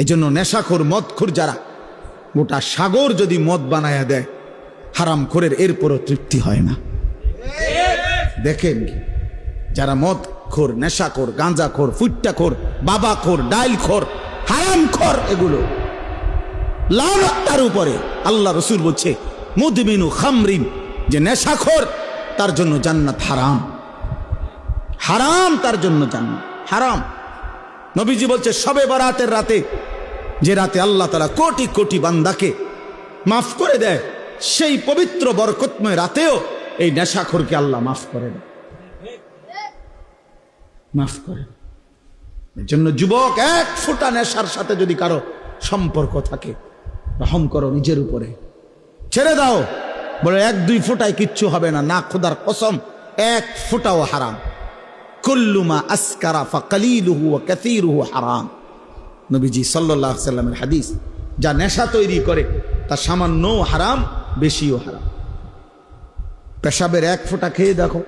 এই জন্য নেশাখোর মদখোর যারা, গোটা সাগর যদি মদ বানায়া দেয় হারামখোরের এরপরও তৃপ্তি হয় না। দেখেন যারা মদখোর, নেশাখোর, গাঁজাখোর, ফুট্টাখোর, বাবাখোর, ডাইলখোর, হারামখোর, এগুলো লানত তার উপরে। আল্লাহ রসুল বলছে মুদমিনু খামরিন, যে নেশাখোর তার জন্য জান্নাত হারাম, হারাম তার জন্য জান্নাত হারাম। নবীজি বলছে শবে বরাতের রাতে, যে রাতে আল্লাহ তাআলা কোটি কোটি বান্দাকে মাফ করে দেয়, সেই পবিত্র বরকতময় রাতেও এই নেশাখোরকে আল্লাহ মাফ করে দেয়, মাফ করে। এর জন্য যুবক, এক ফোঁটা নেশার সাথে যদি কারো সম্পর্ক থাকে, রহম করো নিজের উপরে, ছেড়ে দাও। বলে এক দুই ফোঁটায় কিচ্ছু হবে না, না খোদার কসম, এক ফোঁটাও হারাম। কুল্লু মা আসকারা ফাকালিলুহু ওয়া কাসীরুহু হারাম। নবীজি সাল্লাল্লাহু আলাইহি সাল্লামের হাদিস, যা নেশা তৈরি করে তা সামান্যও হারাম, বেশিও হারাম। পেশাবের এক ফোঁটা খেয়ে দেখো,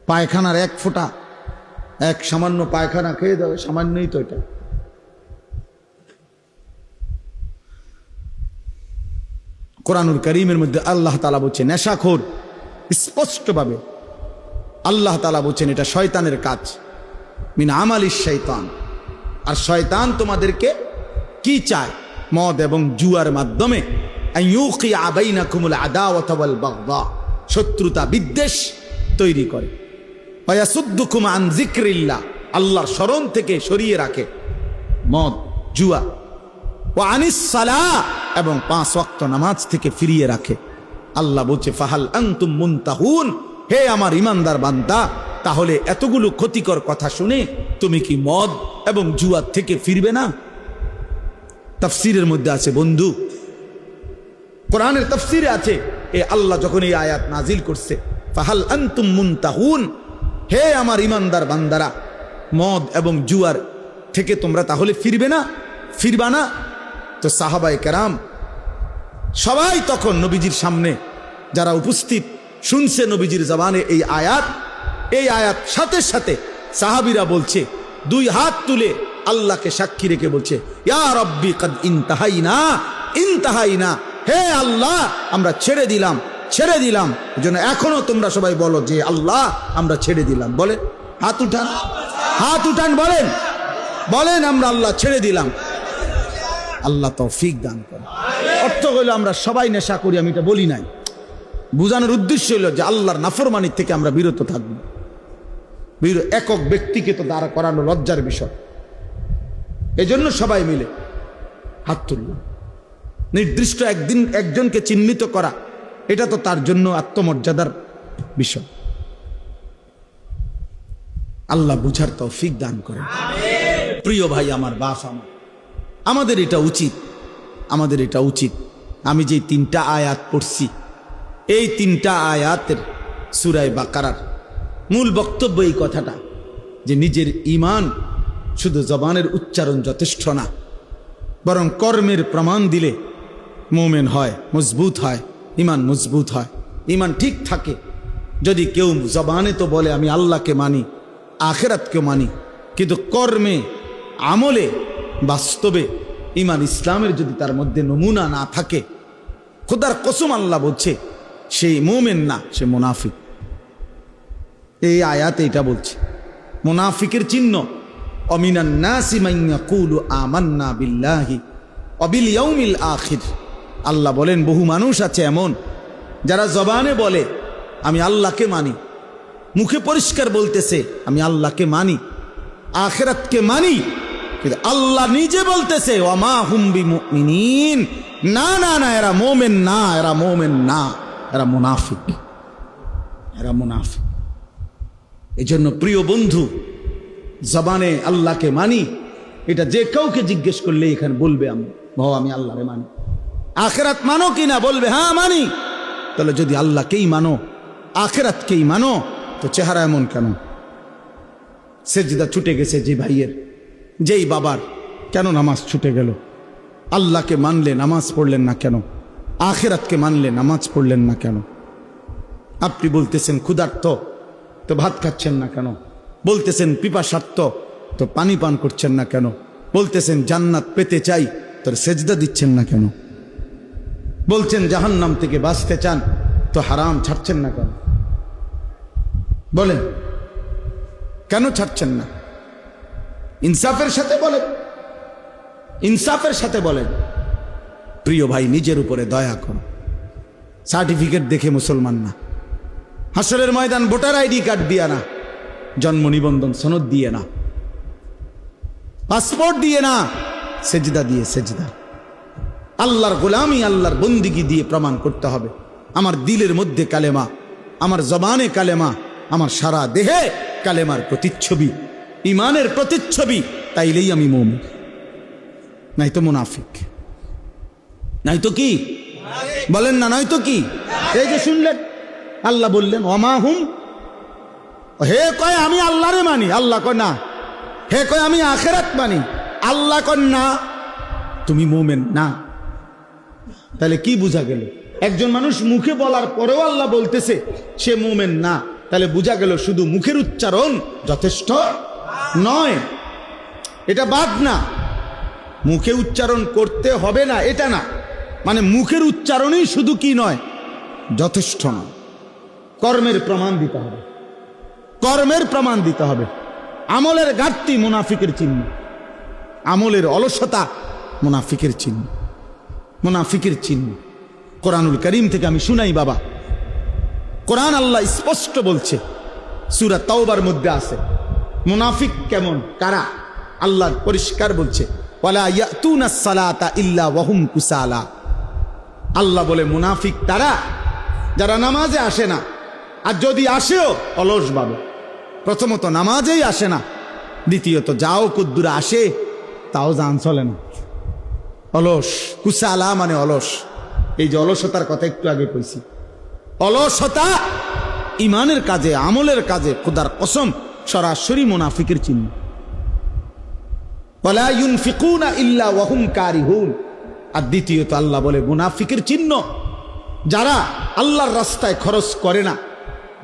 পায়খানার এক ফোঁটা, এক সামান্য পায়খানা খেয়ে দেখো, সামান্যই তো এটা। কোরআনুল কারীমের মধ্যে আল্লাহ তাআলা বলছেন নেশাখোর, স্পষ্টভাবে আল্লাহ তাআলা বলছেন এটা শয়তানের কাজ, মিন আমালিশ শয়তান। আর শয়তান তোমাদেরকে কি চায়? মদ এবং জুয়ার মাধ্যমে আইয়ুকিয়া বাইনাকুমুল আদাওয়াতা ওয়াল বাগদা, শত্রুতা বিদ্বেষ তৈরি করে। ওয়া ইয়াসুদ্দুকুম আন যিকরিল্লাহ, আল্লাহর স্মরণ থেকে সরিয়ে রাখে মদ জুয়া। ওয়া আনিস সালাহ, এবং 5 ওয়াক্ত নামাজ থেকে ফিরিয়ে রাখে। আল্লাহ বলছে ফাহাল আনতুম মুনতাহুন, হে আমার ইমানদার বান্দা, তাহলে এতগুলো ক্ষতিকর কথা শুনে তুমি কি মদ এবং জুয়া থেকে ফিরবে না? তাফসীরের মধ্যে আছে বন্ধু, কোরআনের তাফসীরে আছে, এ আল্লাহ যখন এই আয়াত নাজিল করছে ফাহাল আনতুম মুনতাহুন, হে আমার ইমানদার বান্দারা, মদ এবং জুয়ার থেকে তোমরা তাহলে ফিরবে না, ফিরবা না? তো সাহাবায়ে কেরাম সবাই তখন নবীজির সামনে যারা উপস্থিত শুনছে নবীজির জবানে এই আয়াত সাথে সাথে সাহাবীরা বলছে, 2 হাত তুলে আল্লাহকে সাক্ষী রেখে বলছে ইয়া রাব্বি কাদ ইনতাহাইনা ইনতাহাইনা, হে আল্লাহ আমরা ছেড়ে দিলাম, ছেড়ে দিলাম। এজন্য এখনো তোমরা সবাই বলো যে আল্লাহ আমরা ছেড়ে দিলাম। বলেন, হাত উঠান, হাত উঠান, বলেন, বলেন আমরা আল্লাহ ছেড়ে দিলাম। আল্লাহ তৌফিক দান করে। অর্থ হইল আমরা সবাই নেশা করি, আমি এটা বলি নাই, বুঝানোর উদ্দেশ্য হইল যে আল্লাহর নাফরমানির থেকে আমরা বিরত থাকবো। একক ব্যক্তিকে তো দাঁড়া করানো লজ্জার বিষয়, এজন্য সবাই মিলে হাত তুললাম। নির্দিষ্ট একদিন একজনকে চিহ্নিত করা, এটা তো তার জন্য আত্মমর্যাদার বিষয়। আল্লাহ বুঝার তৌফিক দান করেন। প্রিয় ভাই আমার, বাপ আমার, আমাদের এটা উচিত, আমাদের এটা উচিত। আমি যে 3টা আয়াত পড়ছি, এই 3টা আয়াতের সূরা বাকারার মূল বক্তব্য এই কথাটা যে নিজের ঈমান শুধু জবানের উচ্চারণ যথেষ্ট না, বরং কর্মের প্রমাণ দিলে মুমিন হয়, মজবুত হয়, ঈমান মজবুত হয়, ঈমান ঠিক থাকে। যদি কেউ জবানে তো বলে আমি আল্লাহকে মানি, আখিরাতকে মানি, কিন্তু কর্মে আমলে বাস্তবে ঈমান ইসলামের যদি তার মধ্যে নমুনা না থাকে, খোদার কসম আল্লাহ বলছে সেই মুমিন না, সে মুনাফিক। এই আয়াতে এটা বলছে মুনাফিকের চিহ্ন অমিনান নাসি মান ইয়াকুলু আমান্না বিল্লাহি ওয়া বিল ইয়াউমিল আখির। আল্লাহ বলেন বহু মানুষ আছে এমন যারা জবানে বলে আমি আল্লাহকে মানি, মুখে পরিষ্কার বলতেছে আমি আল্লাহকে মানি, আখিরাতকে মানি, কিন্তু আল্লাহ নিজে বলতেছে ওয়া মা হুম বিমুমিনিন, না না না, এরা মুমিন না, এরা মুমিন না, এরা মুনাফিক, এরা মুনাফিক। এজন্য প্রিয় বন্ধু, জবানে আল্লাহকে মানি, এটা যে কাউকে জিজ্ঞেস করলে এখানে বলবে আমি আল্লাহরে মানি। আখিরাত মানো কিনা? বলবে হ্যাঁ মানি। তাহলে যদি আল্লাহকেই মানো, আখিরাতকেই মানো, তো চেহারা এমন কেন? সেজদা ছুটে গেছে যে ভাইয়ের, যেই বাবার, কেন নামাজ ছুটে গেল? আল্লাহকে মানলে নামাজ পড়লেন না কেন? আখিরাতকে মানলে নামাজ পড়লেন না কেন? আপনি বলতেছেন ক্ষুধার্ত, তো ভাত খাচ্ছেন না কেন? বলতেছেন পিপাসার্ত, তো পানি পান করছেন না কেন? বলতেছেন জান্নাত পেতে চাই, তোর সেজদা দিচ্ছেন না কেন? বলছেন জাহান্নাম থেকে বাঁচতে চান, তো হারাম ছাড়ছেন না কেন? বলেন কেন ছাড়ছেন না? ইনসাফের সাথে বলেন, ইনসাফের সাথে বলেন। প্রিয় ভাই, নিজের উপরে দয়া করো। সার্টিফিকেট দেখে মুসলমান না, হাসরের ময়দান ভোটার আইডি কার্ড দিয়ে না, জন্ম নিবন্ধন সনদ দিয়ে না, পাসপোর্ট দিয়ে না, সেজদা দিয়ে, সেজদা আল্লাহর গোলামি, আল্লাহর বন্দিগি দিয়ে প্রমাণ করতে হবে আমার দিলের মধ্যে কালেমা, আমার জবানে কালেমা, আমার সারা দেহে কালেমার প্রতিচ্ছবি, ইমানের প্রতিচ্ছবি, তাইলেই আমি মুমিন, নাই তো মুনাফিক। নাই তো কি বলেন না? নাই তো কি? এই যে শুনলেন, আল্লাহ বললেন ওমাহুম, হে কয় আমি আল্লাহরে মানি, আল্লাহ কয় না। হে কয় আমি আখিরাত মানি, আল্লাহ কয় না। তুমি মুমিন না। তাহলে কি বোঝা গেল? একজন মানুষ মুখে বলার পরেও আল্লাহ বলতেছে সে মুমিন না, তাহলে বোঝা গেল শুধু মুখের উচ্চারণ যথেষ্ট নয়। এটা বাদ না, মুখে উচ্চারণ করতে হবে না এটা না, মানে মুখের উচ্চারণই শুধু কি নয়, যথেষ্ট নয়। কর্মের প্রমাণ দিতে হবে, কর্মের প্রমাণ দিতে হবে। আমলের ঘাটতি মুনাফিকের চিহ্ন, আমলের অলসতা মুনাফিকের চিহ্ন, মুনাফিকের চিহ্ন। কোরআনুল কারীম থেকে আমি শুনাই বাবা, কোরআন আল্লাহ স্পষ্ট বলছে, সূরা তাওবার মধ্যে আছে মুনাফিক কেমন, কারা, আল্লাহ পরিষ্কার বলছে ওয়ালা ইয়াতুনাস সালাতা ইল্লা ওয়াহুম কুসালা। আল্লাহ বলে মুনাফিক তারা যারা নামাজে আসে না, আর যদি আসেও অলস ভাবে। প্রথমত নামাজেই আসে না, দ্বিতীয়ত যাও কুদ্দুরা আসে তাও জান চলে না, অলস। কুসালা মানে অলস। এই যে অলসতার কথা একটু আগে কইছি, অলসতা ইমানের কাজে, আমলের কাজে খোদার কসম সরাসরি মুনাফিকের চিহ্ন। ওয়ালা ইউনফিকুনা ইল্লা ওয়াহুম কারিহুন। আর দ্বিতীয়ত আল্লাহ বলে মুনাফিকের চিহ্ন যারা আল্লাহর রাস্তায় খরচ করে না,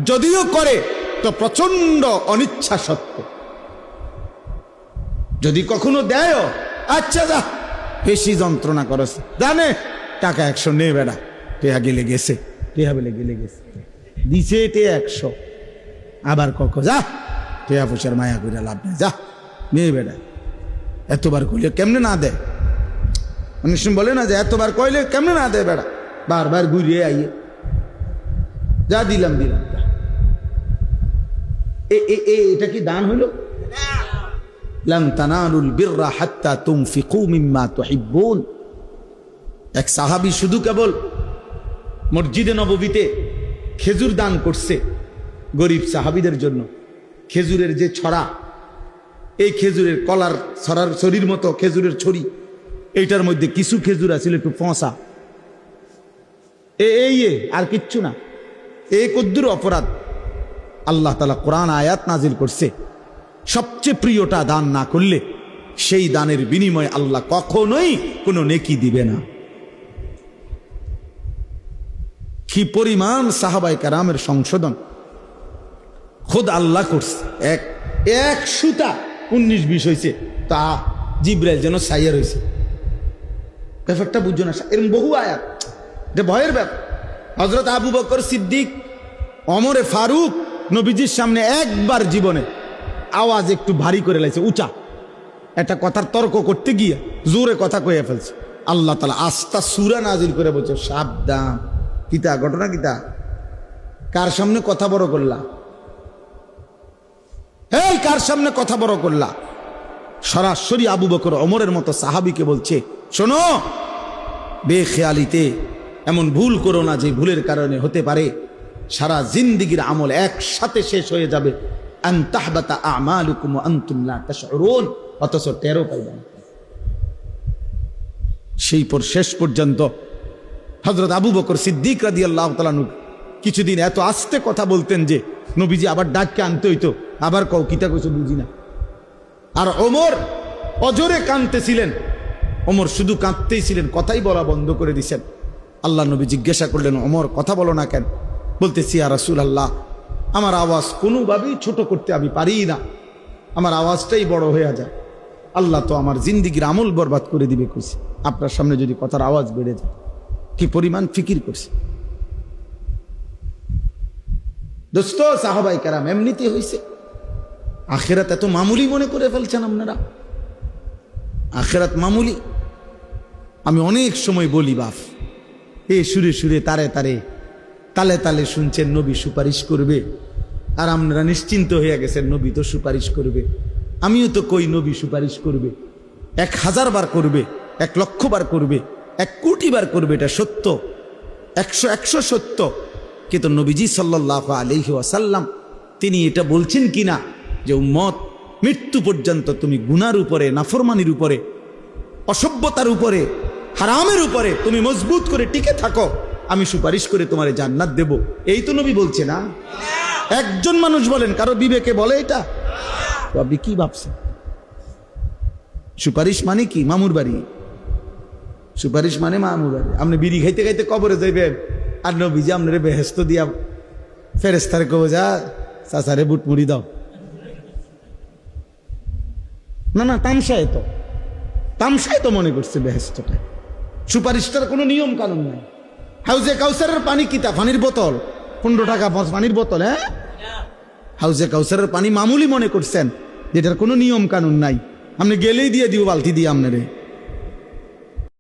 যদিও করে তো প্রচন্ড অনিচ্ছা সত্ত্বে। যদি কখনো দেয়, আচ্ছা যা বেশি যন্ত্রণা করস, জানে টাকা 100 নে বেড়া, টেহা গেলে গেছে, টেহা বেলে গেলে গেছে, দিছে টেহা 100, আবার কখন যা টেহা পয়সার মায়া করে লাভ নেই, যা মেয়ে বেড়া। এতবার কইলে কেমনে না দেয়? অনেক সময় বলে না যে এতবার কইলে কেমনে না দেয় বেড়া, বারবার ঘুরিয়ে আইয়ে যা দিলাম দিলাম। এটা কি দান হইল? লান তানালুল বিররা হাত্তা তুনফিকু মিম্মা তুহিব্বুন। এক সাহাবী শুধু কেবল মসজিদে নববীতে খেজুর দান করছে গরিব সাহাবীদের জন্য। খেজুরের যে ছড়া, এই খেজুরের কলার ছড়ার ছড়ির মতো খেজুরের ছড়ি, এইটার মধ্যে কিছু খেজুর আছিল একটু ফসা, এই আর কিচ্ছু না। এই কদ্দুর অপরাধ আল্লাহ তাআলা কোরআন আয়াত নাজিল করছে, সবচেয়ে প্রিয়টা দান না করলে সেই দানের বিনিময়ে আল্লাহ কখনোই কোনো নেকি দিবে না। কি পরিমাণ সাহাবায়ে কেরামের সংশোধন খোদ আল্লাহ করছে। এক সুতা 19-20 হয়েছে, তা জিবরাইল যেন সাইয়ার হয়েছে। ব্যাপারটা বুঝছো না? এরকম বহু আয়াত, এটা ভয়ের ব্যাপার। হযরত আবু বকর সিদ্দিক, ওমরে ফারুক নবীজির সামনে একবার জীবনে আওয়াজ একটু ভারী করে লাইছে, উঁচা একটা কথার তর্ক করতে গিয়ে জোরে কথা কয়ে ফেলছে। আল্লাহ তাআলা আস্তা সূরা নাজিল করে বলছে, সাবধান। কিতা ঘটনা কিতা? কার সামনে কথা বড় করলা? এই কার সামনে কথা বড় করলা? সরাসরি আবু বকর ওমরের মতো সাহাবীকে বলছে, শোনো, বেখেয়ালিতে এমন ভুল করো না যে ভুলের কারণে হতে পারে সারা জিন্দেগীর আমল একসাথে শেষ হয়ে যাবে। আন তাহবাতা আমালুকুম ওয়া আনতুম লা তাশউরুন, অথচ টেরও পাইবে না। সেই পর শেষ পর্যন্ত হযরত আবু বকর সিদ্দিক রাদিয়াল্লাহু তাআলা আনহু কিছুদিন এত আস্তে কথা বলতেন যে নবীজি আবার ডাককে আনতে হইতো, আবার কও কিতা কইছো বুঝি না। আর ওমর অজরে কাঁদতেছিলেন, ওমর শুধু কাঁদতেই ছিলেন, কথাই বলা বন্ধ করে দিয়েছেন। আল্লাহ নবী জিজ্ঞাসা করলেন, ওমর কথা বলো না কেন? বলতেছি, ইয়া রাসূলুল্লাহ, আমার আওয়াজ কোনোভাবেই ছোট করতে আমি পারি না, আমার আওয়াজটাই বড় হয়ে যায়। আল্লাহ তো আমার জিন্দিগির আমল বরবাদ করে দিবে কইছে। আপনার সামনে যদি কথার আওয়াজ বেড়ে যায়, কি পরিমাণ ফিকির করছে দোস্ত। সাহাবাই কেরাম এমনিতে হয়েছে। আখেরাত এত মামুলি মনে করে ফেলছেন আপনারা, আখেরাত মামুলি। আমি অনেক সময় বলি বাপ, সুরে সুরে তারে তারে তালে তালে শুনছেন নবী সুপারিশ করবে, আর আপনারা নিশ্চিন্ত হয়ে গেছেন নবী তো সুপারিশ করবে। আমিও তো কই নবী সুপারিশ করবে, 1000 বার করবে, 1,00,000 বার করবে, 1 কোটি বার করবে, এটা সত্য, 100 সত্য। কিন্তু নবীজি সাল্লাল্লাহু আলাইহি ওয়াসাল্লাম তিনি এটা বলছেন কিনা যে উম্মত মৃত্যু পর্যন্ত তুমি গুনার উপরে, নাফরমানির উপরে, অসভ্যতার উপরে, হারামের উপরে তুমি মজবুত করে টিকে থাকো, আমি সুপারিশ করে তোমারে জান্নাত দেব। এই তো নবী বলছে না। একজন মানুষ বলেন, কারো বিবেকে বলে এটা? তো আপনি কি ভাবছেন? সুপারিশ মানে কি? মামুর বাড়ি। সুপারিশ মানে মামুর বাড়ি। আপনি বিড়ি খাইতে খাইতে কবরে যাইবেন, আর নবীজি আপনারে বেহেশত দিয়া ফেরেশতারে কব, যা চাচারে বুট মুড়ি দাও। না না, তামসায় তো মনে করছে বেহেশতটা। সুপারিশটার কোনো নিয়ম কানুন নাই। হাউজে কাউসারের পানি কিতা? পানির বোতল, 15 টাকা পানির বোতল। হ্যাঁ, হাউজে কাউসারের পানি মামুলি মনে করছেন, যেটার কোনো নিয়ম কানুন নাই। আপনি গেলেই দিয়ে দিব বালতি দিয়ে আপনারে।